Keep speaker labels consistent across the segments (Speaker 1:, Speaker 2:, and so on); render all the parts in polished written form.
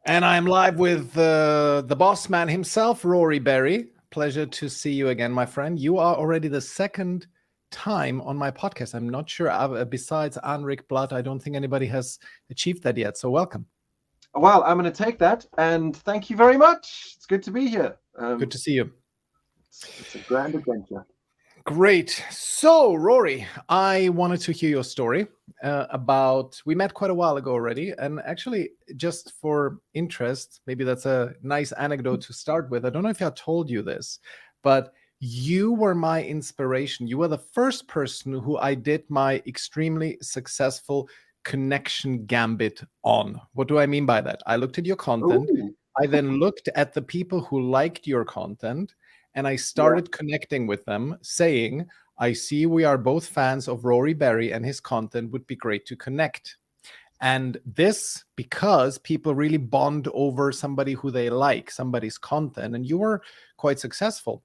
Speaker 1: And I'm live with the boss man himself, Rory Berry. Pleasure to see you again, my friend. You are already the second time on my podcast. I'm not sure, besides Anrik Blood, I don't think anybody has achieved that yet. So welcome.
Speaker 2: Well, I'm going to take that, and thank you very much. It's good to be here.
Speaker 1: Good to see you.
Speaker 2: It's a grand adventure.
Speaker 1: Great. So, Rory, I wanted to hear your story about, we met quite a while ago already. And actually, just for interest, maybe that's a nice anecdote to start with. I don't know if I told you this, but you were my inspiration. You were the first person who I did my extremely successful connection gambit on. What do I mean by that? I looked at your content.
Speaker 2: Ooh.
Speaker 1: I then looked at the people who liked your content. And I started connecting with them, saying, I see we are both fans of Rory Berry and his content, would be great to connect. And this because people really bond over somebody who they like, somebody's content. And you were quite successful,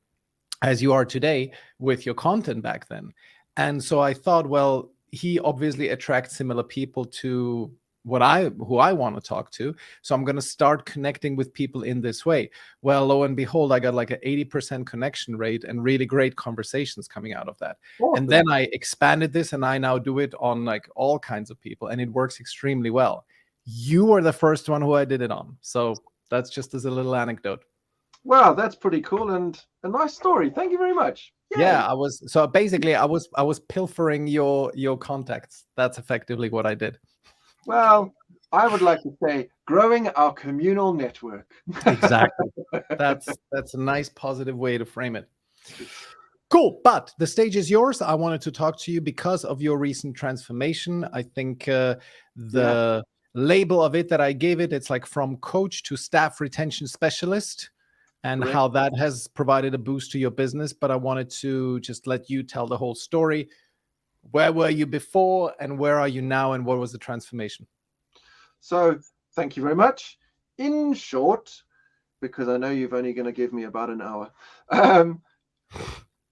Speaker 1: as you are today, with your content back then. And so I thought, well, he obviously attracts similar people to who I want to talk to. So I'm going to start connecting with people in this way. Well, lo and behold, I got like an 80% connection rate and really great conversations coming out of that.
Speaker 2: Awesome.
Speaker 1: And then I expanded this and I now do it on like all kinds of people and it works extremely well. You were the first one who I did it on. So that's just as a little anecdote.
Speaker 2: Wow, that's pretty cool and a nice story. Thank you very much. Yay.
Speaker 1: Yeah, I was pilfering your contacts. That's effectively what I did.
Speaker 2: Well, I would like to say growing our communal network.
Speaker 1: Exactly. That's a nice positive way to frame it. Cool. But the stage is yours. I wanted to talk to you because of your recent transformation. I think the label of it that I gave it, it's like from coach to staff retention specialist, and
Speaker 2: Correct.
Speaker 1: how that has provided a boost to your business. But I wanted to just let you tell the whole story. Where were you before and where are you now and what was the transformation?
Speaker 2: So thank you very much. In short, because I know you've only going to give me about an hour.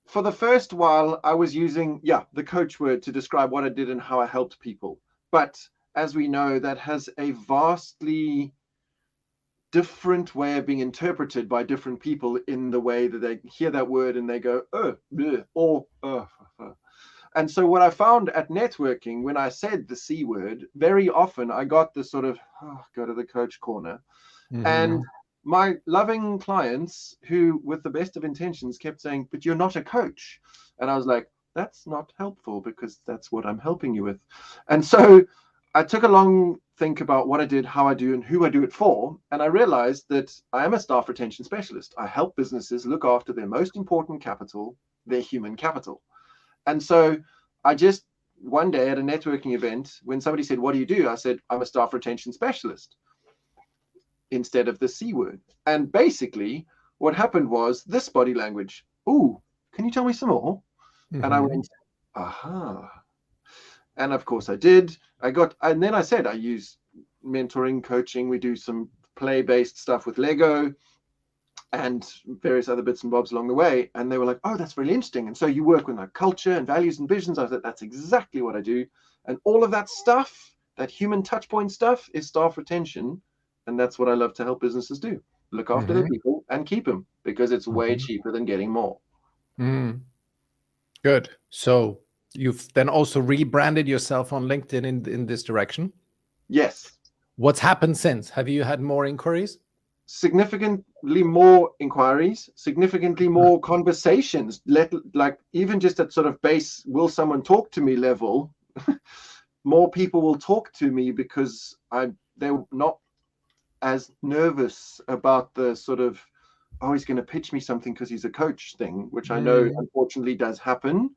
Speaker 2: For the first while, I was using, the coach word to describe what I did and how I helped people. But as we know, that has a vastly different way of being interpreted by different people in the way that they hear that word and they go, bleh, or. And so what I found at networking, when I said the C word, very often I got this sort of, go to the coach corner. Mm-hmm. And my loving clients who, with the best of intentions, kept saying, but you're not a coach. And I was like, that's not helpful because that's what I'm helping you with. And so I took a long think about what I did, how I do, and who I do it for. And I realized that I am a staff retention specialist. I help businesses look after their most important capital, their human capital. And so I just, one day at a networking event, when somebody said, what do you do? I said, I'm a staff retention specialist instead of the C word. And basically what happened was this body language. Ooh, can you tell me some more? Mm-hmm. And I went, aha. And of course I did. And then I said, I use mentoring, coaching. We do some play-based stuff with Lego and various other bits and bobs along the way. And they were like, oh, that's really interesting. And so you work with like culture and values and visions. I said, that's exactly what I do. And all of that stuff, that human touch point stuff, is staff retention. And that's what I love to help businesses do. Look after their people and keep them, because it's way cheaper than getting more.
Speaker 1: Good. So you've then also rebranded yourself on LinkedIn in this direction?
Speaker 2: Yes.
Speaker 1: What's happened since? Have you had more inquiries?
Speaker 2: Significantly more inquiries, significantly more conversations, like even just at sort of base, will someone talk to me level, more people will talk to me because they're not as nervous about the sort of, oh, he's going to pitch me something because he's a coach thing, which I know unfortunately does happen.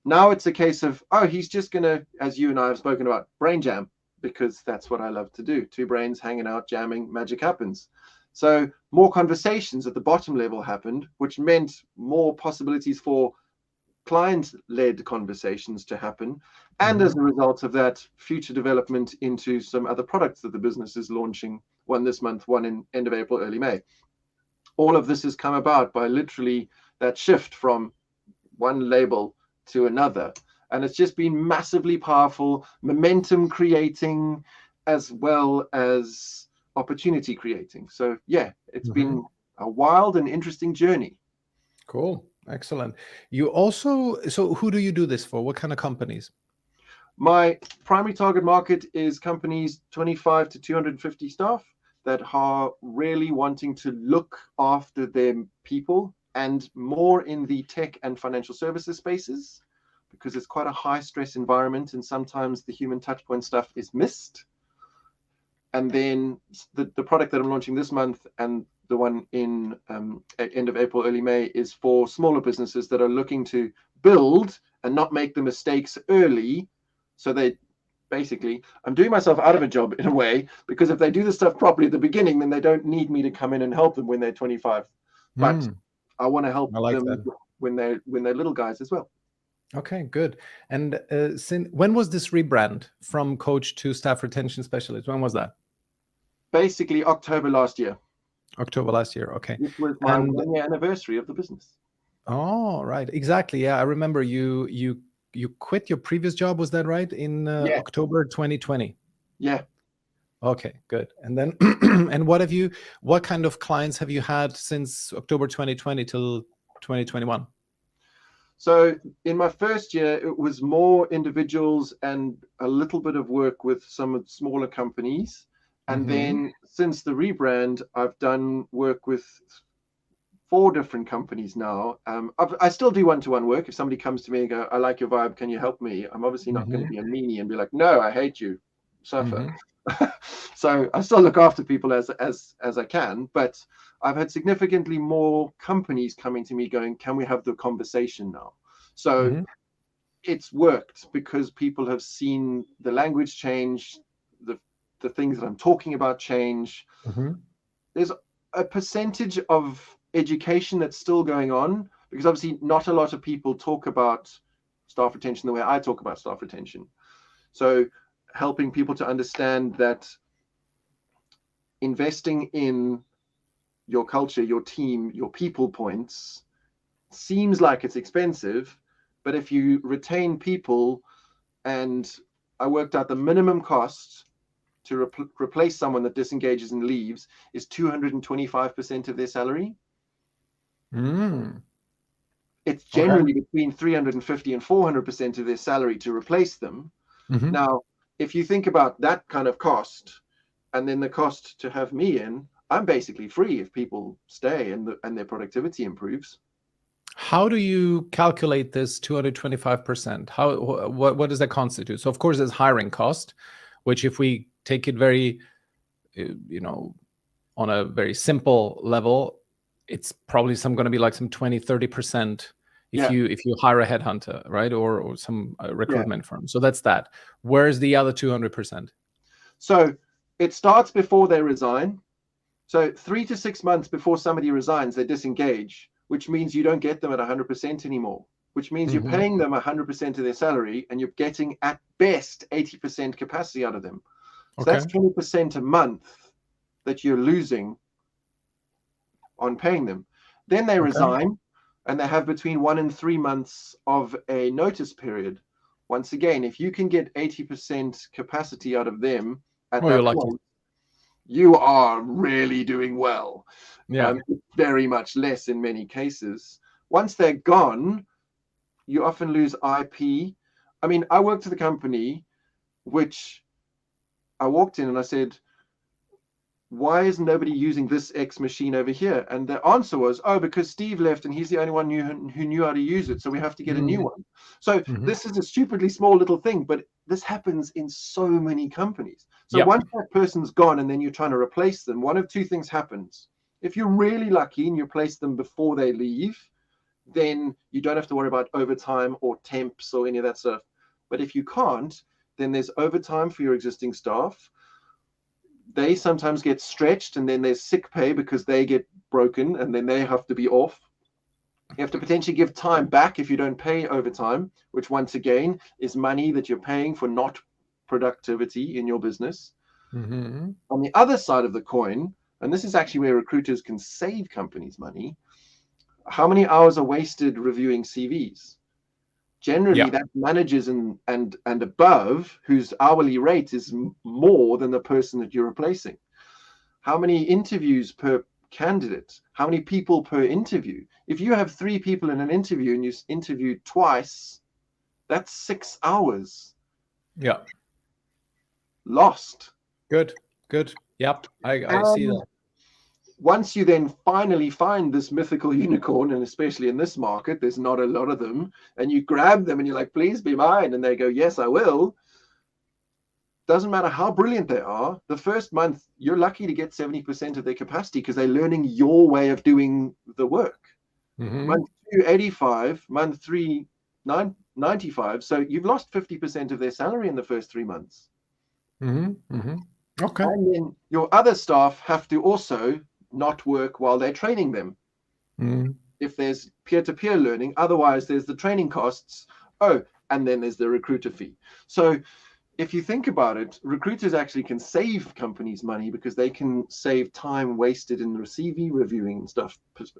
Speaker 2: Now it's a case of, oh, he's just going to, as you and I have spoken about, brain jam, because that's what I love to do. Two brains hanging out, jamming, magic happens. So more conversations at the bottom level happened, which meant more possibilities for client-led conversations to happen. And as a result of that, future development into some other products that the business is launching, one this month, one in end of April, early May. All of this has come about by literally that shift from one label to another. And it's just been massively powerful, momentum creating. as well as opportunity creating. So yeah, it's
Speaker 1: Mhm.
Speaker 2: been a wild and interesting journey.
Speaker 1: Cool. Excellent. You also, so who do you do this for? What kind of companies?
Speaker 2: My primary target market is companies 25 to 250 staff that are really wanting to look after their people, and more in the tech and financial services spaces, because it's quite a high stress environment and sometimes the human touch point stuff is missed. And then the product that I'm launching this month and the one in end of April, early May, is for smaller businesses that are looking to build and not make the mistakes early. So they basically, I'm doing myself out of a job in a way, because if they do the stuff properly at the beginning, then they don't need me to come in and help them when they're 25. But I want to help
Speaker 1: I like
Speaker 2: them
Speaker 1: that.
Speaker 2: when they're little guys as well.
Speaker 1: Okay, good. And when was this rebrand from coach to staff retention specialist? When was that?
Speaker 2: Basically, October last year.
Speaker 1: October last year. Okay.
Speaker 2: This was my
Speaker 1: And
Speaker 2: 1-year anniversary of the business.
Speaker 1: oh, right. Exactly. Yeah, I remember you quit your previous job, was that right? In
Speaker 2: Yeah.
Speaker 1: October 2020.
Speaker 2: Yeah.
Speaker 1: Okay, good. And then and what kind of clients have you had since October 2020 till 2021?
Speaker 2: So in my first year, it was more individuals and a little bit of work with some smaller companies. And then since the rebrand, I've done work with 4 different companies now. I still do one-to-one work. If somebody comes to me and go, I like your vibe, can you help me? I'm obviously not going to be a meanie and be like, no, I hate you, suffer. So I still look after people as I can, but I've had significantly more companies coming to me going, can we have the conversation now? So it's worked because people have seen the language change, the things that I'm talking about change. There's a percentage of education that's still going on, because obviously not a lot of people talk about staff retention the way I talk about staff retention. So helping people to understand that investing in your culture, your team, your people points seems like it's expensive, but if you retain people, and I worked out the minimum cost to replace someone that disengages and leaves is 225% of their salary. It's generally between 350 and 400% of their salary to replace them. Now, if you think about that kind of cost, and then the cost to have me in, I'm basically free if people stay and their productivity improves.
Speaker 1: How do you calculate this 225%? What does that constitute? So of course there's hiring cost, which if we take it very, on a very simple level, it's probably going to be like some 20-30% if you hire a headhunter, right? Or some recruitment firm. So that's that. Where's the other 200%?
Speaker 2: So it starts before they resign. So 3 to 6 months before somebody resigns, they disengage, which means you don't get them at 100% anymore, which means you're paying them 100% of their salary and you're getting at best 80% capacity out of them. So that's 20% a month that you're losing on paying them. Then they resign, and they have between 1 and 3 months of a notice period. Once again, if you can get 80% capacity out of them at that point, you are really doing well. Very much less in many cases. Once they're gone, you often lose IP. I mean, I worked at the company which I walked in and I said, why is nobody using this X machine over here? And the answer was, oh, because Steve left and he's the only one who knew how to use it. So we have to get a new one. So this is a stupidly small little thing, but this happens in so many companies. So once that person's gone and then you're trying to replace them, one of 2 things happens. If you're really lucky and you place them before they leave, then you don't have to worry about overtime or temps or any of that stuff. But if you can't, then there's overtime for your existing staff. They sometimes get stretched, and then there's sick pay because they get broken and then they have to be off. You have to potentially give time back if you don't pay overtime, which once again is money that you're paying for not productivity in your business. On the other side of the coin, and this is actually where recruiters can save companies money, how many hours are wasted reviewing CVs? Generally,
Speaker 1: Yeah.
Speaker 2: that managers and above, whose hourly rate is more than the person that you're replacing. How many interviews per candidate? How many people per interview? If you have 3 people in an interview and you interview twice, that's 6 hours
Speaker 1: Yeah.
Speaker 2: lost.
Speaker 1: Good. Good. Yep. I see
Speaker 2: And
Speaker 1: that.
Speaker 2: once you then finally find this mythical unicorn, and especially in this market, there's not a lot of them, and you grab them and you're like, please be mine. And they go, yes, I will. Doesn't matter how brilliant they are. The first month, you're lucky to get 70% of their capacity because they're learning your way of doing the work. Month 2, 85, month 3, 95. So you've lost 50% of their salary in the first 3 months.
Speaker 1: Okay.
Speaker 2: And then your other staff have to also not work while they're training them. If there's peer-to-peer learning, otherwise there's the training costs. Oh, and then there's the recruiter fee. So if you think about it, recruiters actually can save companies money because they can save time wasted in the CV reviewing and stuff.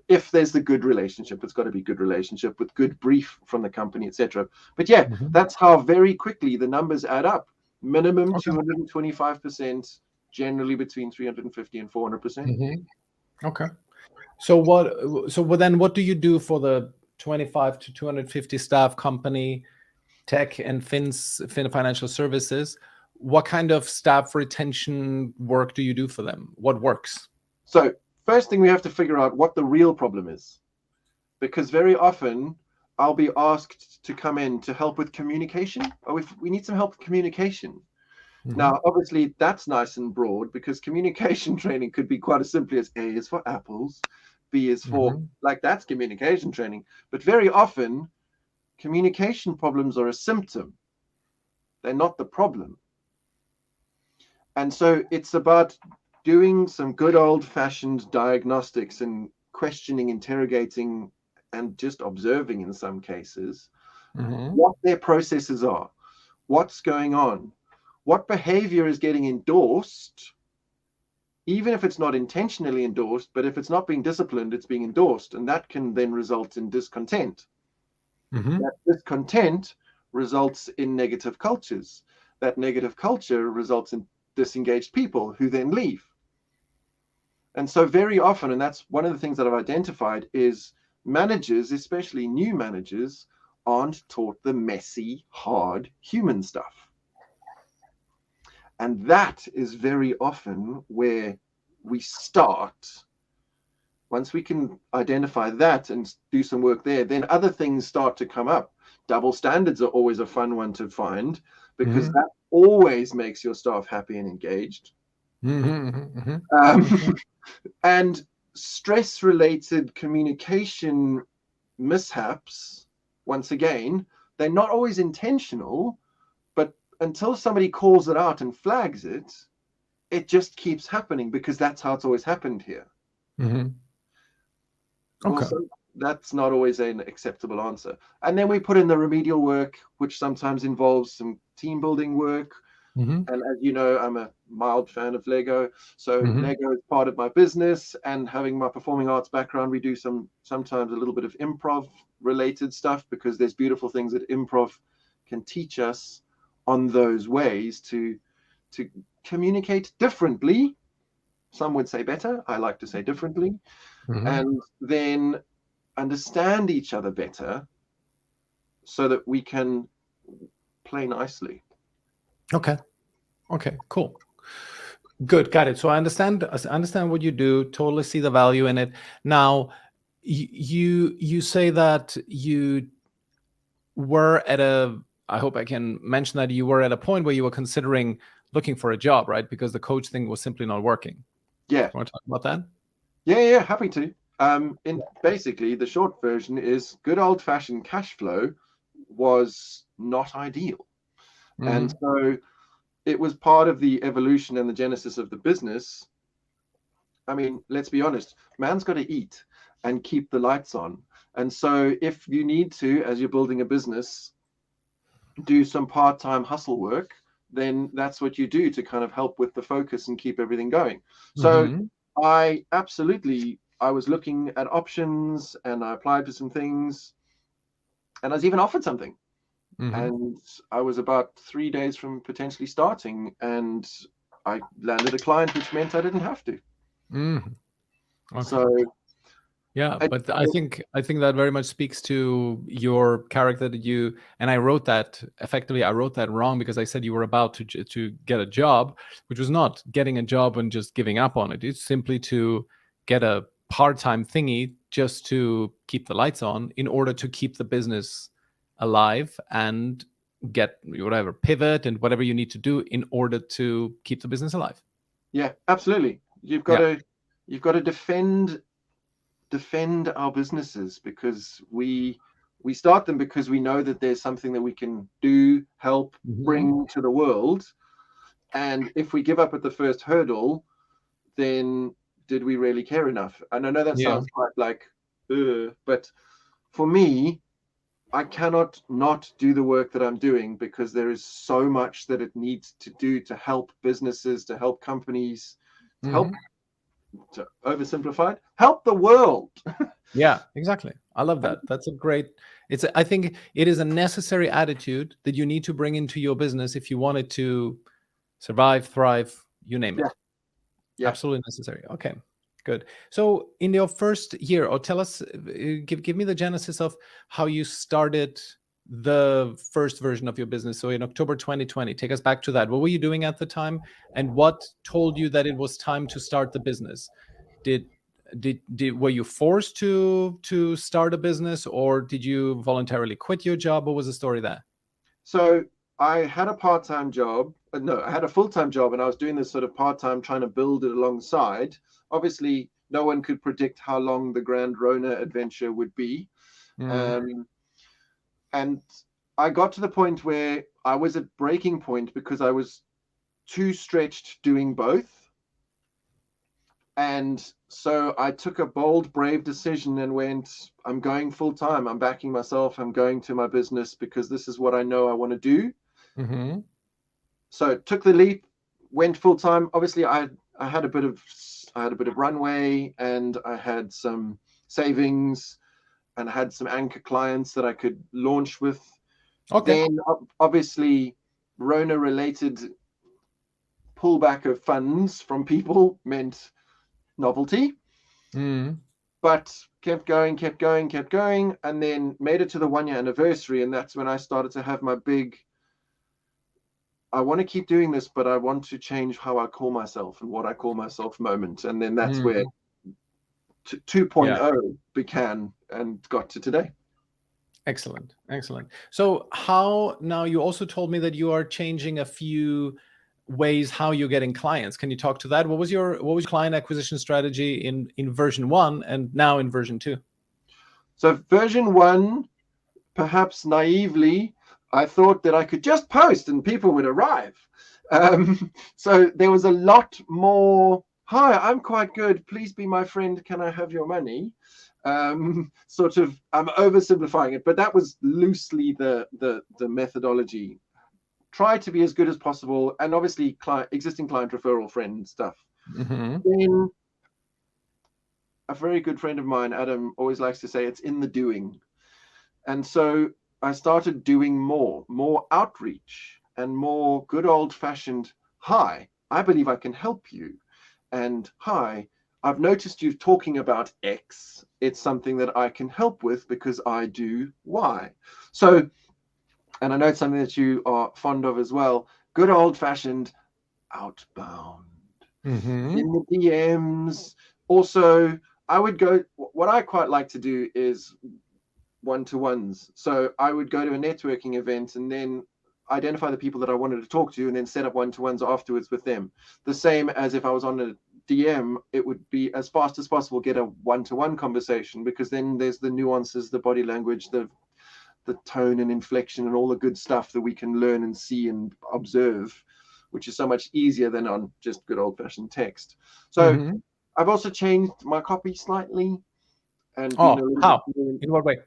Speaker 2: If there's the good relationship, it's got to be good relationship with good brief from the company, etc. But yeah, that's how very quickly the numbers add up. Minimum 225%, generally between 350 and 400%.
Speaker 1: Okay. So then what do you do for the 25 to 250 staff company, tech and financial services? What kind of staff retention work do you do for them? What works?
Speaker 2: So first thing, we have to figure out what the real problem is, because very often I'll be asked to come in to help with communication. Oh, if we need some help with communication. Now, obviously, that's nice and broad because communication training could be quite as simply as A is for apples, B is for, like, that's communication training. But very often, communication problems are a symptom. They're not the problem. And so it's about doing some good old-fashioned diagnostics and questioning, interrogating, and just observing in some cases what their processes are, what's going on, what behavior is getting endorsed, even if it's not intentionally endorsed, but if it's not being disciplined, it's being endorsed, and that can then result in discontent. That discontent results in negative cultures. That negative culture results in disengaged people who then leave. And so very often, and that's one of the things that I've identified, is managers, especially new managers, aren't taught the messy, hard human stuff. And that is very often where we start. Once we can identify that and do some work there, then other things start to come up. Double standards are always a fun one to find because that always makes your staff happy and engaged. And stress-related communication mishaps, once again, they're not always intentional, but until somebody calls it out and flags it, it just keeps happening because that's how it's always happened here. Well, so that's not always an acceptable answer. And then we put in the remedial work, which sometimes involves some team building work. And as you know, I'm a mild fan of Lego. So Lego is part of my business, and having my performing arts background, we do sometimes a little bit of improv related stuff because there's beautiful things that improv can teach us on those ways to communicate differently. Some would say better. I like to say differently. And then understand each other better so that we can play nicely.
Speaker 1: Okay, cool. Good, got it. So I understand what you do, totally see the value in it. Now, you say that you were at I hope I can mention that you were at a point where you were considering looking for a job, right? Because the coach thing was simply not working.
Speaker 2: Yeah.
Speaker 1: You want to talk about that?
Speaker 2: Yeah, happy to. Basically, the short version is good old-fashioned cash flow was not ideal. And so it was part of the evolution and the genesis of the business. I mean, let's be honest, man's got to eat and keep the lights on. And so if you need to, as you're building a business, do some part-time hustle work, then that's what you do to kind of help with the focus and keep everything going. So I was looking at options and I applied for some things and I was even offered something. And I was about 3 days from potentially starting, and I landed a client, which meant I didn't have to.
Speaker 1: Okay.
Speaker 2: So
Speaker 1: yeah, but I think that very much speaks to your character that you, and I wrote that wrong because I said you were about to get a job, which was not getting a job and just giving up on it. It's simply to get a part-time thingy just to keep the lights on in order to keep the business alive and get whatever pivot and whatever you need to do in order to keep the business alive.
Speaker 2: yeah, absolutely. You've got to defend our businesses, because we start them because we know that there's something that we can do, help, bring to the world. And if we give up at the first hurdle, then did we really care enough? And I know that sounds quite like, but for me, I cannot not do the work that I'm doing, because there is so much that it needs to do to help businesses, to help companies, to help, to oversimplified, help the world.
Speaker 1: Yeah, exactly. I love that. That's a great, I think it is a necessary attitude that you need to bring into your business if you want it to survive, thrive, you name it.
Speaker 2: Yeah.
Speaker 1: Absolutely necessary. Okay, good. So in your first year, or tell us, give me the genesis of how you started the first version of your business. So in October 2020, take us back to that. What were you doing at the time, and what told you that it was time to start the business? Did were you forced to start a business, or did you voluntarily quit your job? What was the story there?
Speaker 2: So I had a part-time job. No, I had a full-time job, and I was doing this sort of part-time, trying to build it alongside. Obviously, no one could predict how long the Grand Rona adventure would be. And I got to the point where I was at breaking point, because I was too stretched doing both. And so I took a bold, brave decision and went, I'm going full time. I'm backing myself. I'm going to my business, because this is what I know I want to do. So took the leap, went full time. Obviously, I had a bit of runway, and I had some savings, and I had some anchor clients that I could launch with.
Speaker 1: Okay.
Speaker 2: Then obviously, Rona related pullback of funds from people meant novelty. But kept going, and then made it to the 1-year anniversary. And that's when I started to have my big, I want to keep doing this, but I want to change how I call myself and what I call myself moment. And then that's where 2.0 began and got to today.
Speaker 1: Excellent. So how, now you also told me that you are changing a few ways how you're getting clients. Can you talk to that? What was your client acquisition strategy in version 1 and now in version 2?
Speaker 2: So version 1, perhaps naively, I thought that I could just post and people would arrive. So there was a lot more, hi, I'm quite good, please be my friend, can I have your money? Sort of, I'm oversimplifying it, but that was loosely the methodology. Try to be as good as possible, and obviously existing client referral friend stuff. Then a very good friend of mine, Adam, always likes to say it's in the doing. And so I started doing more outreach and more good old fashioned, hi, I believe I can help you. And hi, I've noticed you talking about X. It's something that I can help with because I do Y. So, and I know it's something that you are fond of as well, good old fashioned outbound in the DMs. Also, I would go, what I quite like to do is one-to-ones. So I would go to a networking event and then identify the people that I wanted to talk to, and then set up one-to-ones afterwards with them. The same as if I was on a DM, it would be as fast as possible get a one-to-one conversation, because then there's the nuances, the body language, the tone and inflection and all the good stuff that we can learn and see and observe, which is so much easier than on just good old-fashioned text. So I've also changed my copy slightly. And
Speaker 1: how? In what way?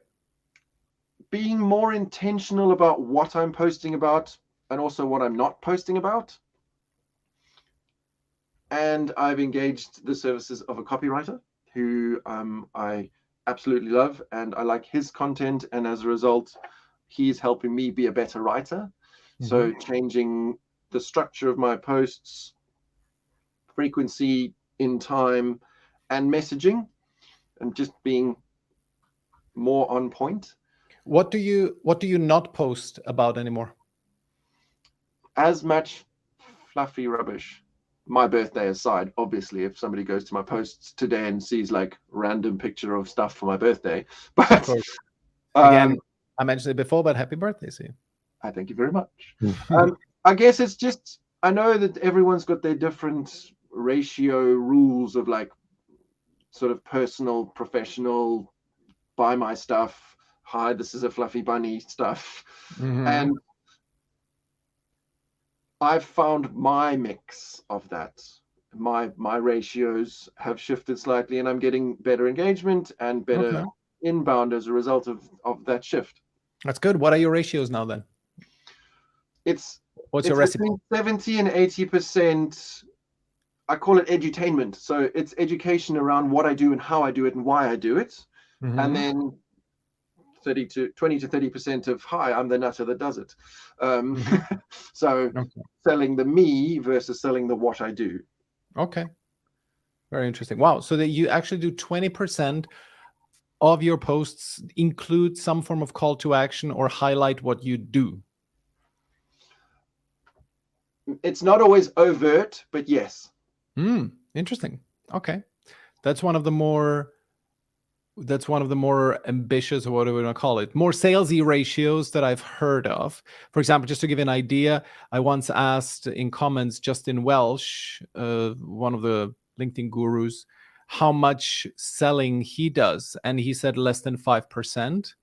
Speaker 2: Being more intentional about what I'm posting about, and also what I'm not posting about. And I've engaged the services of a copywriter who I absolutely love, and I like his content. And as a result, he's helping me be a better writer. So changing the structure of my posts, frequency, in time, and messaging, and just being more on point.
Speaker 1: What do you not post about anymore?
Speaker 2: As much fluffy rubbish, my birthday aside. Obviously, if somebody goes to my posts today and sees like random picture of stuff for my birthday,
Speaker 1: Of
Speaker 2: but
Speaker 1: course. Again, I mentioned it before, but happy birthday to you.
Speaker 2: I thank you very much. I guess it's just, I know that everyone's got their different ratio rules of like sort of personal, professional, buy my stuff, hi, this is a fluffy bunny stuff. And I've found my mix of that. My ratios have shifted slightly, and I'm getting better engagement and better inbound as a result of that shift.
Speaker 1: That's good. What are your ratios now then? What's your recipe?
Speaker 2: Between 70 and 80%. I call it edutainment. So it's education around what I do and how I do it and why I do it. And then 20 to 30% of, hi, I'm the nutter that does it. So selling the me versus selling the what I do.
Speaker 1: Okay. Very interesting. Wow. So that you actually do 20% of your posts include some form of call to action or highlight what you do.
Speaker 2: It's not always overt, but yes.
Speaker 1: Interesting. Okay. That's one of the more ambitious, or what do we want to call it, more salesy ratios that I've heard of. For example, just to give you an idea, I once asked in comments Justin Welsh, one of the LinkedIn gurus, how much selling he does, and he said less than 5%.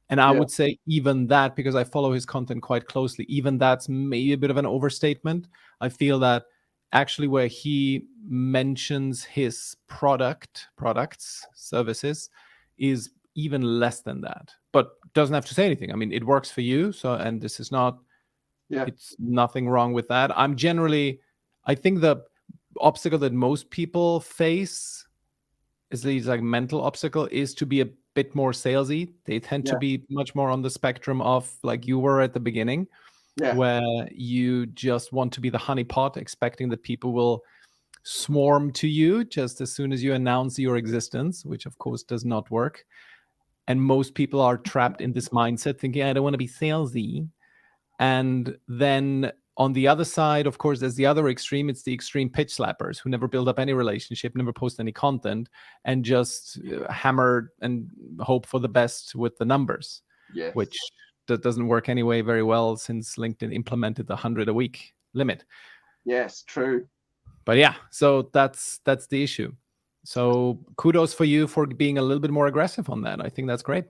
Speaker 1: And I would say even that, because I follow his content quite closely, even that's maybe a bit of an overstatement. I feel that actually where he mentions his products, services, is even less than that, but doesn't have to say anything. I mean, it works for you. So, and this is not, it's nothing wrong with that. I think the obstacle that most people face is these like mental obstacle is to be a bit more salesy. They tend to be much more on the spectrum of like you were at the beginning, where you just want to be the honeypot, expecting that people will swarm to you just as soon as you announce your existence, which of course does not work. And most people are trapped in this mindset thinking, I don't want to be salesy. And then on the other side, of course, there's the other extreme. It's the extreme pitch slappers who never build up any relationship, never post any content, and just hammer and hope for the best with the numbers, which that doesn't work anyway very well since LinkedIn implemented the 100 a week limit.
Speaker 2: Yes, true.
Speaker 1: But yeah, so that's the issue. So kudos for you for being a little bit more aggressive on that. I think that's great.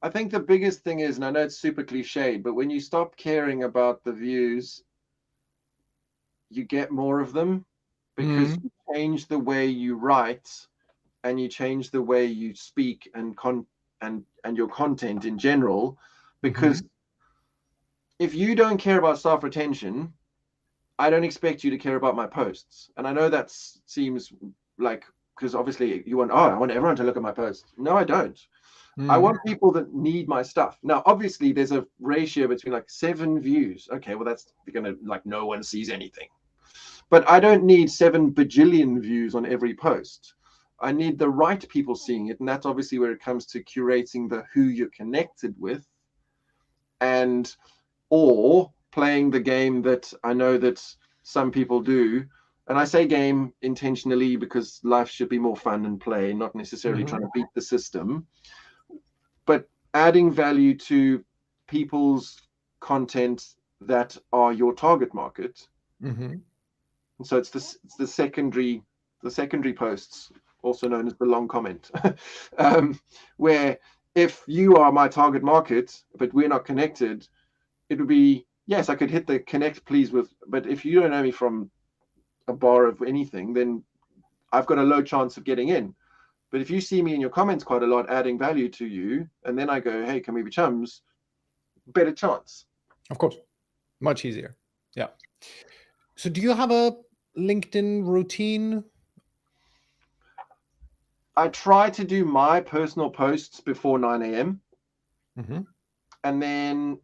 Speaker 2: I think the biggest thing is, and I know it's super cliched, but when you stop caring about the views, you get more of them, because you change the way you write and you change the way you speak and your content in general. Because if you don't care about staff retention, I don't expect you to care about my posts. And I know that seems like, because obviously you want, I want everyone to look at my posts. No, I don't. I want people that need my stuff. Now, obviously, there's a ratio between like 7 views. Okay, well, that's going to, like, no one sees anything. But I don't need 7 bajillion views on every post. I need the right people seeing it. And that's obviously where it comes to curating the who you're connected with, and or playing the game that I know that some people do. And I say game intentionally because life should be more fun and play, not necessarily trying to beat the system, but adding value to people's content that are your target market. And so it's the secondary posts, also known as the long comment, where if you are my target market, but we're not connected, it would be, yes, I could hit the connect please with, but if you don't know me from a bar of anything, then I've got a low chance of getting in. But if you see me in your comments quite a lot, adding value to you, and then I go, hey, can we be chums? Better chance.
Speaker 1: Of course. Much easier. Yeah. So do you have a LinkedIn routine?
Speaker 2: I try to do my personal posts before 9 a.m. and then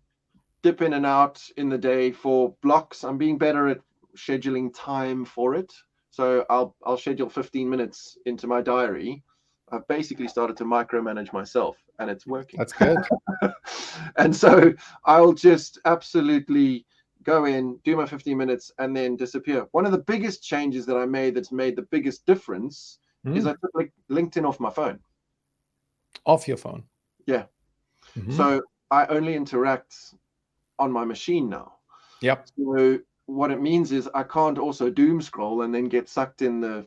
Speaker 2: dip in and out in the day for blocks. I'm being better at scheduling time for it. So I'll schedule 15 minutes into my diary. I've basically started to micromanage myself, and it's working.
Speaker 1: That's good.
Speaker 2: And so I'll just absolutely go in, do my 15 minutes, and then disappear. One of the biggest changes that I made that's made the biggest difference is I took LinkedIn off my phone.
Speaker 1: Off your phone?
Speaker 2: Yeah. So I only interact on my machine now.
Speaker 1: Yep.
Speaker 2: So what it means is I can't also doom scroll and then get sucked in the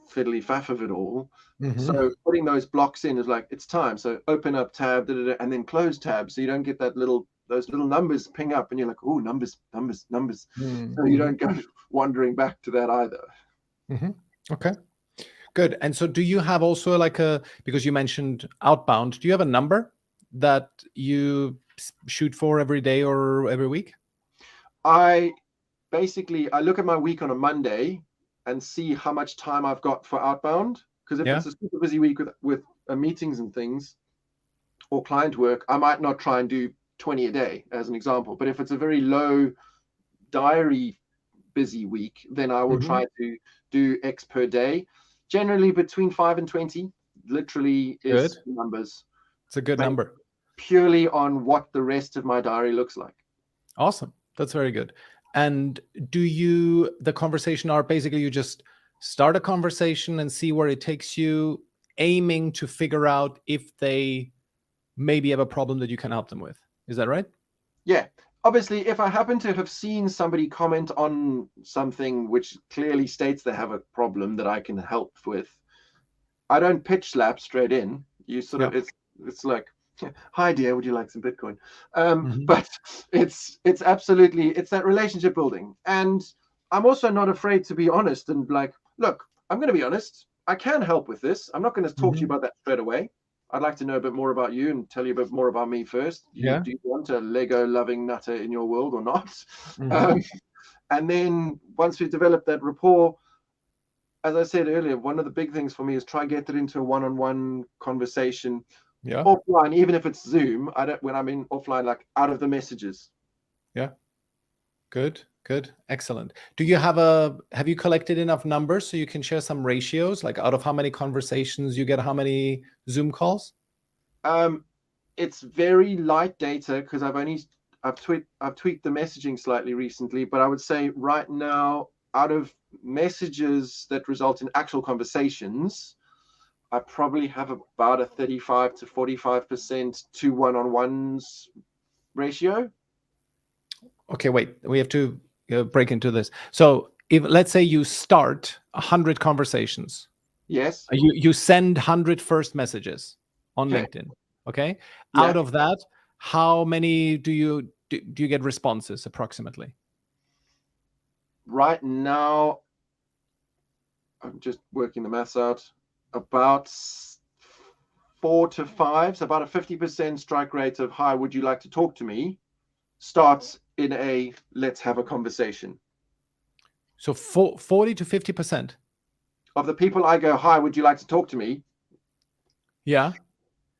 Speaker 2: fiddly faff of it all. So putting those blocks in is like, it's time. So open up tab, and then close tab. So you don't get those little numbers ping up and you're like, oh, numbers. So you don't go wandering back to that either.
Speaker 1: Okay, good. And so do you have also because you mentioned outbound, do you have a number that you shoot for every day or every week?
Speaker 2: I look at my week on a Monday and see how much time I've got for outbound. Because if it's a super busy week with meetings and things or client work, I might not try and do 20 a day as an example. But if it's a very low diary busy week, then I will try to do X per day. Generally between 5 and 20, literally is numbers.
Speaker 1: It's a good number.
Speaker 2: Purely on what the rest of my diary looks like.
Speaker 1: Awesome. That's very good. And the conversation are basically you just start a conversation and see where it takes you, aiming to figure out if they maybe have a problem that you can help them with. Is that right?
Speaker 2: Yeah. Obviously, if I happen to have seen somebody comment on something which clearly states they have a problem that I can help with, I don't pitch slap straight in. You sort of, it's like, hi dear, would you like some Bitcoin? But it's absolutely, it's that relationship building. And I'm also not afraid to be honest and like, look, I'm going to be honest. I can help with this. I'm not going to talk to you about that straight away. I'd like to know a bit more about you and tell you a bit more about me first. Do you want a Lego loving nutter in your world or not? And then once we've developed that rapport, as I said earlier, one of the big things for me is try and get it into a one-on-one conversation. Offline, even if it's Zoom, when I'm in offline, like out of the messages.
Speaker 1: Yeah. Good. Excellent. Do you have you collected enough numbers so you can share some ratios, like out of how many conversations you get, how many Zoom calls?
Speaker 2: It's very light data because I've tweaked the messaging slightly recently, but I would say right now, out of messages that result in actual conversations, I probably have about a 35 to 45% to one-on-ones ratio. Okay,
Speaker 1: wait, we have to break into this. So if let's say you start 100 conversations.
Speaker 2: Yes.
Speaker 1: You send 100 first messages on LinkedIn. Okay. Yeah. Out of that, how many do you get responses approximately?
Speaker 2: Right now, I'm just working the maths out. About 4 to 5, so about a 50% strike rate of hi, would you like to talk to me, starts in a let's have a conversation.
Speaker 1: So 40 to 50%
Speaker 2: of the people I go, hi, would you like to talk to me?
Speaker 1: Yeah.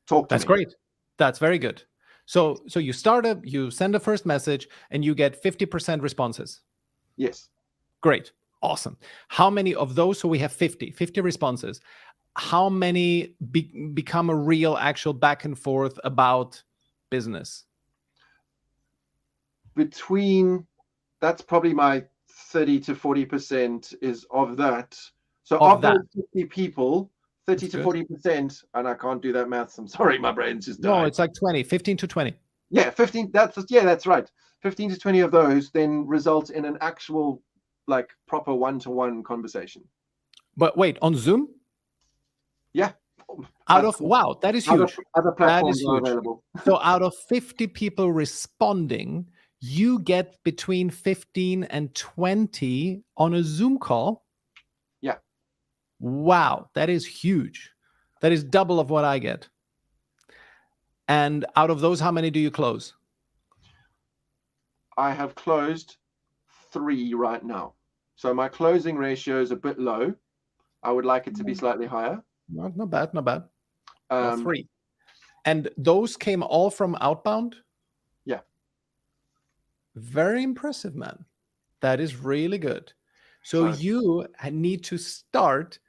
Speaker 2: Talk to me.
Speaker 1: That's great. That's very good. So you send a first message and you get 50% responses.
Speaker 2: Yes.
Speaker 1: Great. Awesome. How many of those, so we have 50 responses, how many become a real actual back and forth about business?
Speaker 2: That's probably my 30 to 40% is of that. So of those 50 people, 30 to 40%, and I can't do that maths. I'm sorry, my brain's just died.
Speaker 1: No, it's like 15 to 20.
Speaker 2: Yeah, 15. That's right. 15 to 20 of those then result in an actual, like, proper one-to-one conversation.
Speaker 1: But wait, on Zoom?
Speaker 2: Yeah.
Speaker 1: Wow, that is huge.
Speaker 2: Other platforms are available.
Speaker 1: So out of 50 people responding, you get between 15 and 20 on a Zoom call.
Speaker 2: Yeah.
Speaker 1: Wow, that is huge. That is double of what I get. And out of those, how many do you close?
Speaker 2: I have closed 3 right now. So my closing ratio is a bit low. I would like it to be slightly higher.
Speaker 1: Not bad. 3. And those came all from outbound? Very impressive, man. That is really good. So
Speaker 2: So
Speaker 1: you need to start.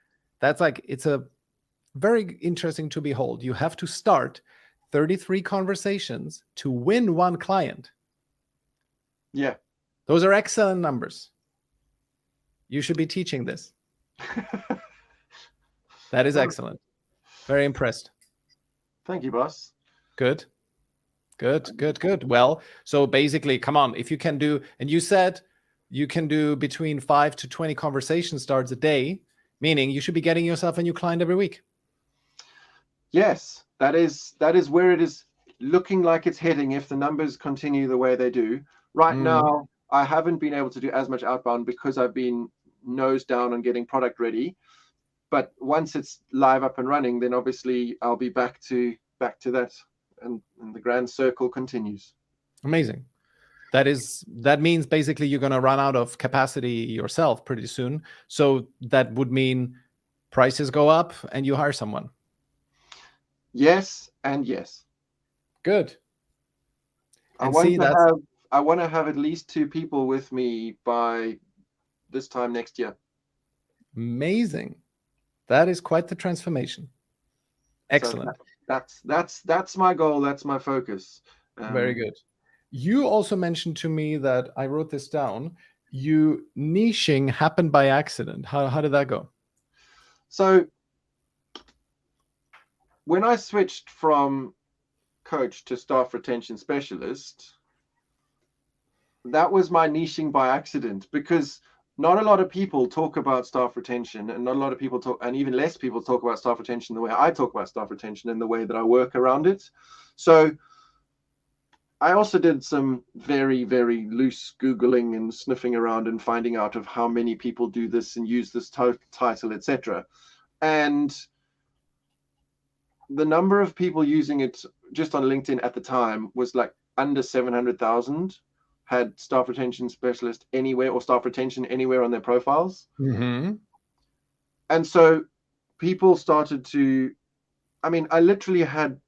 Speaker 1: That's like, it's a very interesting to behold. You have to start 33 conversations to win one client.
Speaker 2: yeah.
Speaker 1: Those are excellent numbers. You should be teaching this. That is excellent. Very impressed.
Speaker 2: Thank you, boss.
Speaker 1: Good. Good. Well, so basically, come on, if you can do, and you said you can do between 5 to 20 conversation starts a day, meaning you should be getting yourself a new client every week.
Speaker 2: Yes, that is where it is looking like it's heading if the numbers continue the way they do. Right now, I haven't been able to do as much outbound because I've been nose down on getting product ready. But once it's live up and running, then obviously I'll be back to that, and the grand circle continues.
Speaker 1: Amazing. That means basically you're going to run out of capacity yourself pretty soon. So that would mean prices go up and you hire someone.
Speaker 2: Yes and yes.
Speaker 1: Good.
Speaker 2: I want to have at least 2 people with me by this time next year.
Speaker 1: Amazing. That is quite the transformation. Excellent.
Speaker 2: So that's my goal. That's my focus.
Speaker 1: Very good. You also mentioned to me that, I wrote this down, you niching happened by accident. How did that go?
Speaker 2: So when I switched from coach to staff retention specialist, that was my niching by accident, because not a lot of people talk about staff retention, and not a lot of people talk, and even less people talk about staff retention the way I talk about staff retention and the way that I work around it. So I also did some very, very loose Googling and sniffing around and finding out of how many people do this and use this title, etc. And the number of people using it just on LinkedIn at the time was like under 700,000 had staff retention specialist anywhere, or staff retention anywhere on their profiles.
Speaker 1: Mm-hmm.
Speaker 2: And so people started to, I mean, I literally had,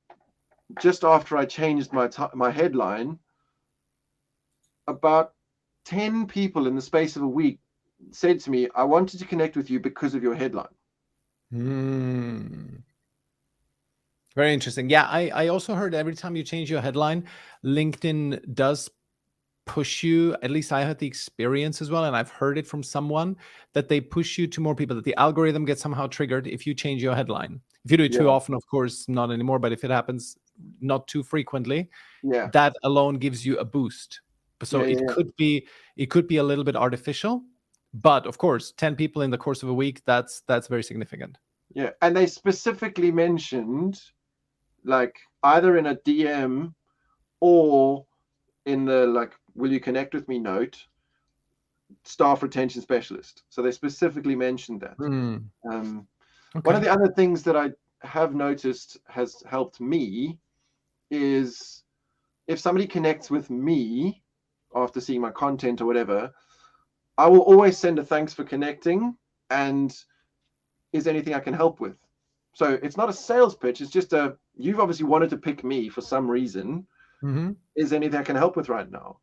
Speaker 2: just after I changed my headline, about 10 people in the space of a week said to me, I wanted to connect with you because of your headline.
Speaker 1: Very interesting. Yeah, I also heard every time you change your headline, LinkedIn does push you, at least I had the experience as well, and I've heard it from someone, that they push you to more people, that the algorithm gets somehow triggered if you change your headline. If you do it too often, of course, not anymore, but if it happens not too frequently, that alone gives you a boost. So it could be a little bit artificial, but of course, 10 people in the course of a week, that's very significant.
Speaker 2: Yeah, and they specifically mentioned, like, either in a DM or in the, like, will you connect with me note, staff retention specialist. So they specifically mentioned that. One of the other things that I have noticed has helped me is, if somebody connects with me after seeing my content or whatever, I will always send a thanks for connecting and is there anything I can help with. So it's not a sales pitch, it's just you've obviously wanted to pick me for some reason. Is there anything I can help with right now?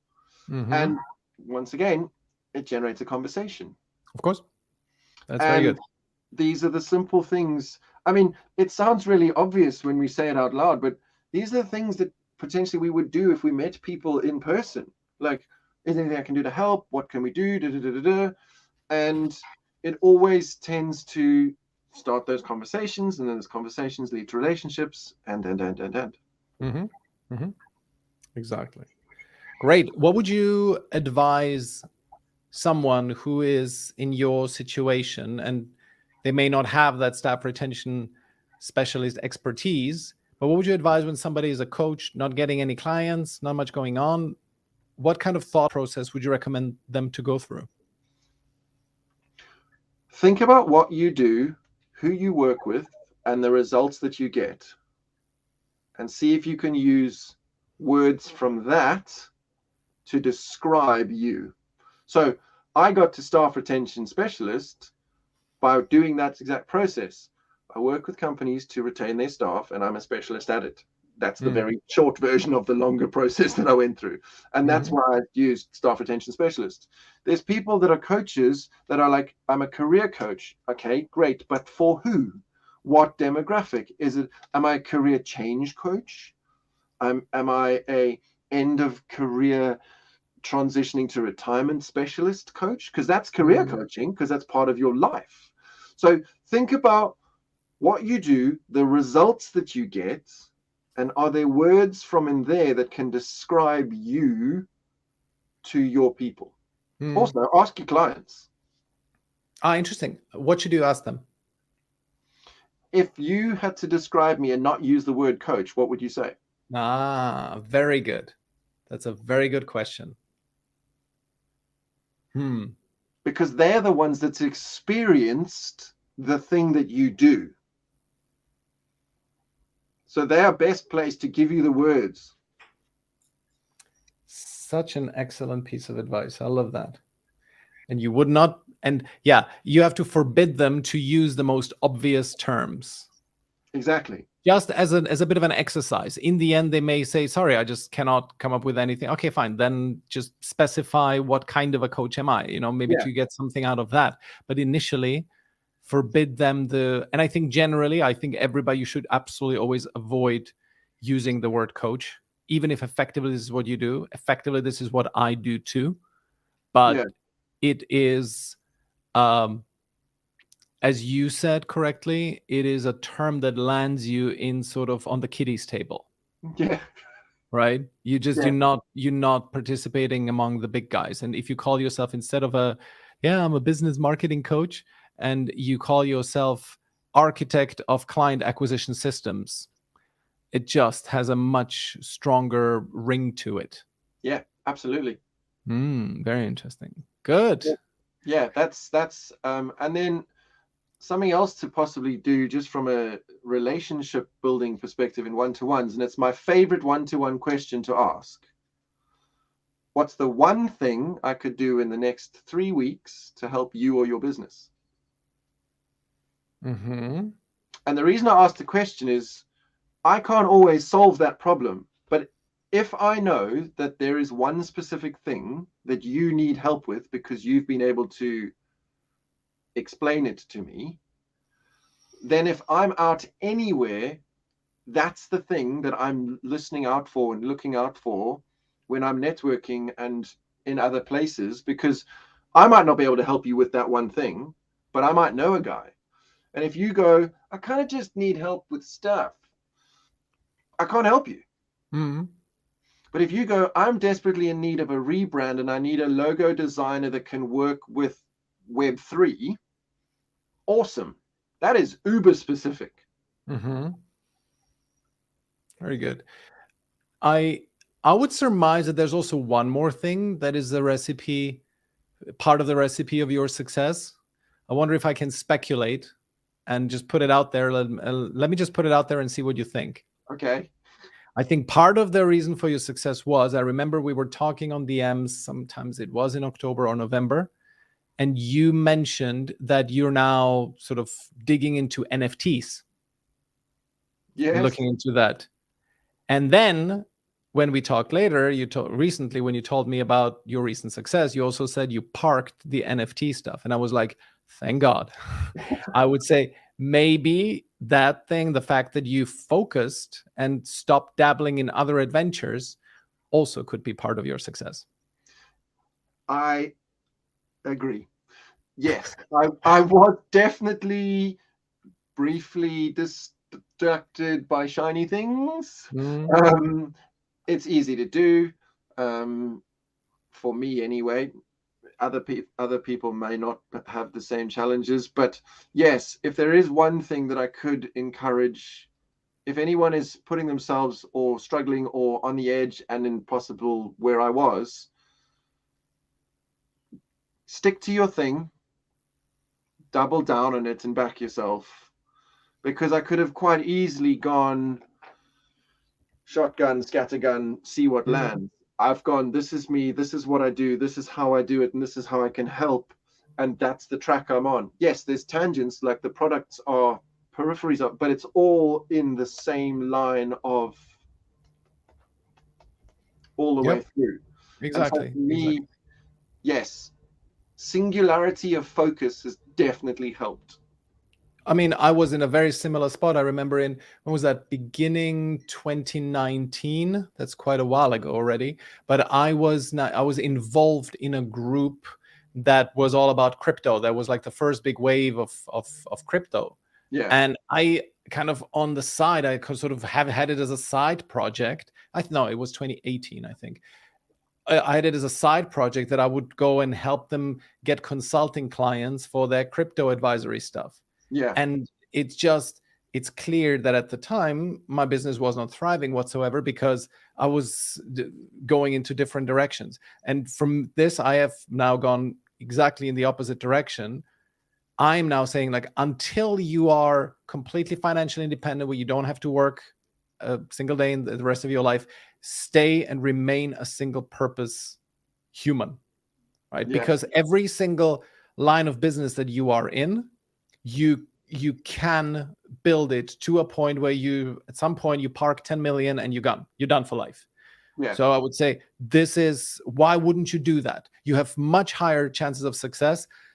Speaker 2: And once again, it generates a conversation.
Speaker 1: Of course. That's very good.
Speaker 2: These are the simple things. I mean, it sounds really obvious when we say it out loud, but these are the things that potentially we would do if we met people in person. Like, is there anything I can do to help? What can we do? And it always tends to start those conversations, and then those conversations lead to relationships, and.
Speaker 1: Exactly. Great. What would you advise someone who is in your situation and they may not have that staff retention specialist expertise, but what would you advise when somebody is a coach, not getting any clients, not much going on? What kind of thought process would you recommend them to go through?
Speaker 2: Think about what you do, who you work with, and the results that you get, and see if you can use words from that to describe you. So I got to staff retention specialist by doing that exact process. I work with companies to retain their staff, and I'm a specialist at it. That's the
Speaker 1: Mm.
Speaker 2: very short version of the longer process that I went through. And that's
Speaker 1: Mhm.
Speaker 2: why I used staff retention specialists. There's people that are coaches that are like, I'm a career coach. Okay, great. But for who? What demographic? Is it, am I a career change coach? Am I a end of career transitioning to retirement specialist coach? Because that's career
Speaker 1: Mm.
Speaker 2: coaching, because that's part of your life. So think about what you do, the results that you get, and are there words from in there that can describe you to your people?
Speaker 1: Mm.
Speaker 2: Also, ask your clients.
Speaker 1: Interesting. What should you ask them?
Speaker 2: If you had to describe me and not use the word coach, what would you say?
Speaker 1: Very good. That's a very good question.
Speaker 2: Because they're the ones that's experienced the thing that you do. So they are best placed to give you the words.
Speaker 1: Such an excellent piece of advice. I love that. And you would not, and yeah, you have to forbid them to use the most obvious terms.
Speaker 2: Exactly.
Speaker 1: Just as a bit of an exercise. In the end, they may say, sorry, I just cannot come up with anything. Okay, fine. Then just specify what kind of a coach am I, maybe
Speaker 2: Yeah.
Speaker 1: to get something out of that. But initially, forbid them and I think generally, I think everybody should absolutely always avoid using the word coach, even if effectively this is what you do. Effectively, this is what I do too.
Speaker 2: Yeah.
Speaker 1: But it is, as you said correctly, it is a term that lands you in sort of on the kiddies table,
Speaker 2: Yeah.
Speaker 1: right? You just
Speaker 2: Yeah.
Speaker 1: you're not participating among the big guys. And if you call yourself, instead of I'm a business marketing coach, and you call yourself architect of client acquisition systems, it just has a much stronger ring to it.
Speaker 2: Yeah. Absolutely.
Speaker 1: Very interesting. Good.
Speaker 2: Yeah. That's and then something else to possibly do just from a relationship building perspective in one-to-ones, and it's my favorite one-to-one question to ask. What's the one thing I could do in the next 3 weeks to help you or your business?
Speaker 1: Mm-hmm.
Speaker 2: And the reason I ask the question is I can't always solve that problem. But if I know that there is one specific thing that you need help with because you've been able to explain it to me, then if I'm out anywhere, that's the thing that I'm listening out for and looking out for when I'm networking and in other places, because I might not be able to help you with that one thing, but I might know a guy. And if you go, I kind of just need help with stuff, I can't help you.
Speaker 1: Mm-hmm.
Speaker 2: But if you go, I'm desperately in need of a rebrand and I need a logo designer that can work with Web3, awesome. That is uber specific.
Speaker 1: Mm-hmm. Very good. I would surmise that there's also one more thing that is the recipe, part of the recipe of your success. I wonder if I can speculate and just put it out there. Let me just put it out there and see what you think.
Speaker 2: Okay.
Speaker 1: I think part of the reason for your success was, I remember we were talking on DMs, sometimes it was in October or November, and you mentioned that you're now sort of digging into NFTs and
Speaker 2: Yes.
Speaker 1: looking into that. And then when we talked later, recently when you told me about your recent success, you also said you parked the NFT stuff. And I was like, thank God. I would say maybe that thing, the fact that you focused and stopped dabbling in other adventures, also could be part of your success.
Speaker 2: I agree. Yes. I was definitely briefly distracted by shiny things.
Speaker 1: Mm.
Speaker 2: It's easy to do, for me anyway. Other people may not have the same challenges, but yes, if there is one thing that I could encourage, if anyone is putting themselves or struggling or on the edge and impossible where I was, stick to your thing, double down on it and back yourself, because I could have quite easily gone shotgun, scattergun, see what
Speaker 1: Mm.
Speaker 2: lands. I've gone, this is me, this is what I do, this is how I do it, and this is how I can help. And that's the track I'm on. Yes, there's tangents, like the products are peripheries of, but it's all in the same line of all the way
Speaker 1: Yep.
Speaker 2: through. And so
Speaker 1: Exactly.
Speaker 2: for me,
Speaker 1: Exactly.
Speaker 2: yes, singularity of focus has definitely helped.
Speaker 1: I mean, I was in a very similar spot. I remember in, when was that? Beginning 2019. That's quite a while ago already. But I was involved in a group that was all about crypto. That was like the first big wave of crypto.
Speaker 2: Yeah,
Speaker 1: And I kind of on the side, I could sort of have had it as a side project. No, it was 2018, I think. I had it as a side project that I would go and help them get consulting clients for their crypto advisory stuff.
Speaker 2: yeah,
Speaker 1: And it's clear that at the time my business was not thriving whatsoever because I was going into different directions. And from this, I have now gone exactly in the opposite direction. I'm now saying, like, until you are completely financially independent, where you don't have to work a single day in the rest of your life, stay and remain a single purpose human, right?
Speaker 2: yeah,
Speaker 1: Because every single line of business that you are in, you can build it to a point where you at some point you park 10 million and you're done for life.
Speaker 2: yeah,
Speaker 1: So I would say, this is why wouldn't you do that? You have much higher chances of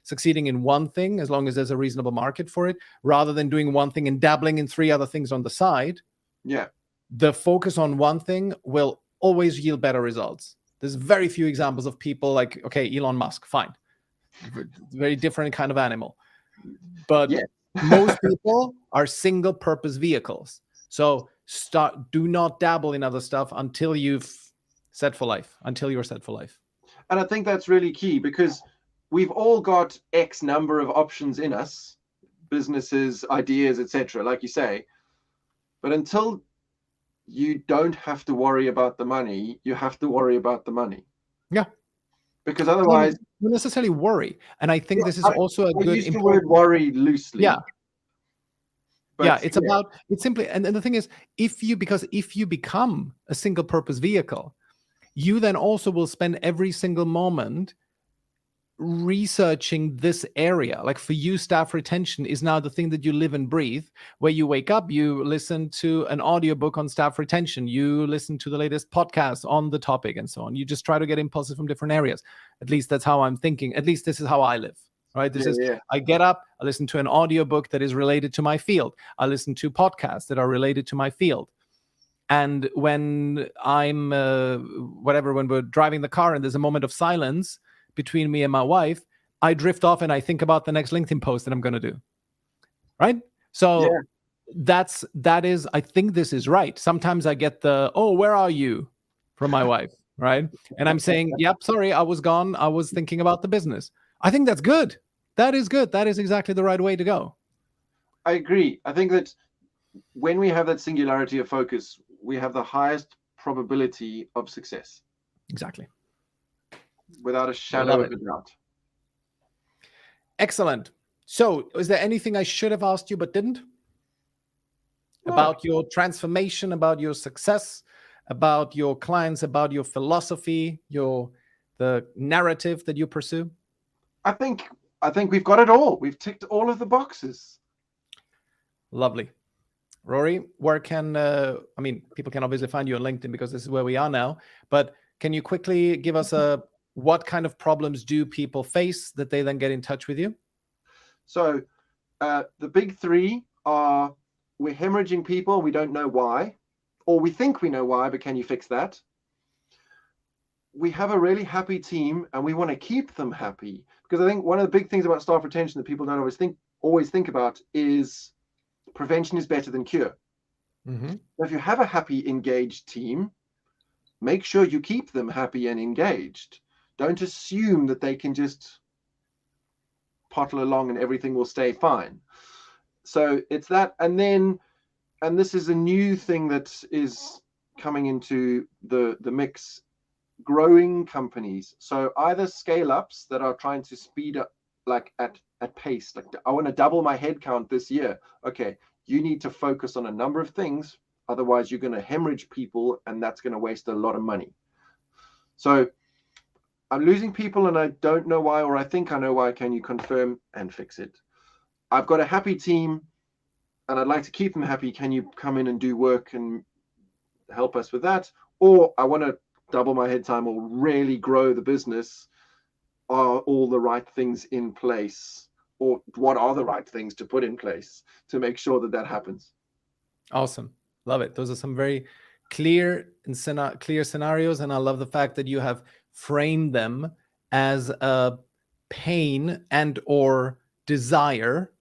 Speaker 1: succeeding in one thing, as long as there's a reasonable market for it, rather than doing one thing and dabbling in three other things on the side.
Speaker 2: yeah,
Speaker 1: The focus on one thing will always yield better results. There's very few examples of people like, okay, Elon Musk, fine, very different kind of animal. But
Speaker 2: yeah.
Speaker 1: most people are single purpose vehicles. So do not dabble in other stuff until you've set for life, until you're set for life.
Speaker 2: And I think that's really key because we've all got X number of options in us, businesses, ideas, etc., like you say. But until you don't have to worry about the money, you have to worry about the money.
Speaker 1: Yeah.
Speaker 2: Because
Speaker 1: No,
Speaker 2: otherwise,
Speaker 1: not necessarily worry. And I think this is
Speaker 2: I,
Speaker 1: also a
Speaker 2: I
Speaker 1: good
Speaker 2: use the word
Speaker 1: important.
Speaker 2: worry loosely.
Speaker 1: Yeah. Yeah,
Speaker 2: But
Speaker 1: it's
Speaker 2: yeah,
Speaker 1: about, it's simply, and the thing is, because if you become a single purpose vehicle, you then also will spend every single moment researching this area. Like for you, staff retention is now the thing that you live and breathe. Where you wake up, you listen to an audiobook on staff retention, you listen to the latest podcast on the topic, and so on. You just try to get impulses from different areas. At least that's how I'm thinking. At least this is how I live. Right? This
Speaker 2: yeah,
Speaker 1: is,
Speaker 2: yeah,
Speaker 1: I get up, I listen to an audiobook that is related to my field. I listen to podcasts that are related to my field. And when I'm when we're driving the car and there's a moment of silence between me and my wife, I drift off and I think about the next LinkedIn post that I'm going to do. Right?
Speaker 2: yeah,
Speaker 1: So that is, I think this is right. Sometimes I get the, oh, where are you, from my wife, right? And I'm saying, yep, sorry, I was gone. I was thinking about the business. I think that's good. That is good. That is exactly the right way to go.
Speaker 2: I agree. I think that when we have that singularity of focus, we have the highest probability of success
Speaker 1: Exactly.
Speaker 2: without a
Speaker 1: I love
Speaker 2: shadow of
Speaker 1: it.
Speaker 2: a doubt.
Speaker 1: Excellent. So, is there anything I should have asked you but didn't?
Speaker 2: No,
Speaker 1: About your transformation, about your success, about your clients, about your philosophy, the narrative that you pursue?
Speaker 2: I think we've got it all. We've ticked all of the boxes.
Speaker 1: Lovely. Rory, where can I mean, people can obviously find you on LinkedIn because this is where we are now, but can you quickly give us a what kind of problems do people face that they then get in touch with you?
Speaker 2: So the big three are: we're hemorrhaging people, we don't know why, or we think we know why, but can you fix that? We have a really happy team and we want to keep them happy. Because I think one of the big things about staff retention that people don't always think about is prevention is better than cure.
Speaker 1: Mm-hmm.
Speaker 2: If you have a happy, engaged team, make sure you keep them happy and engaged. Don't assume that they can just pottle along and everything will stay fine. So it's that. And this is a new thing that is coming into the mix: growing companies. So either scale ups that are trying to speed up, like at pace, like I want to double my headcount this year. Okay, you need to focus on a number of things, otherwise you're going to hemorrhage people and that's going to waste a lot of money. So I'm losing people and I don't know why, or I think I know why. Can you confirm and fix it? I've got a happy team and I'd like to keep them happy. Can you come in and do work and help us with that? Or I want to double my head time or really grow the business, are all the right things in place, or what are the right things to put in place to make sure that that happens.
Speaker 1: Awesome. Love it. Those are some very clear and clear scenarios. And I love the fact that you have framed them as a pain and or desire,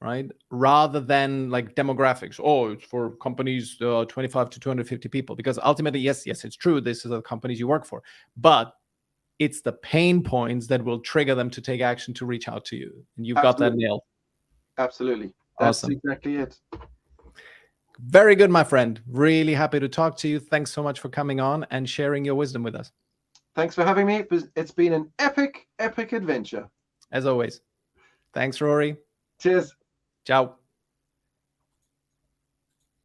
Speaker 1: right? Rather than like demographics. Oh, it's for companies 25 to 250 people. Because ultimately, yes, it's true. This is the companies you work for. But it's the pain points that will trigger them to take action to reach out to you. And you've got that nailed.
Speaker 2: Absolutely. That's
Speaker 1: Awesome.
Speaker 2: exactly it.
Speaker 1: Very good, my friend. Really happy to talk to you. Thanks so much for coming on and sharing your wisdom with us.
Speaker 2: Thanks for having me. It's been an epic adventure.
Speaker 1: As always. Thanks, Rory.
Speaker 2: Cheers.
Speaker 1: Ciao.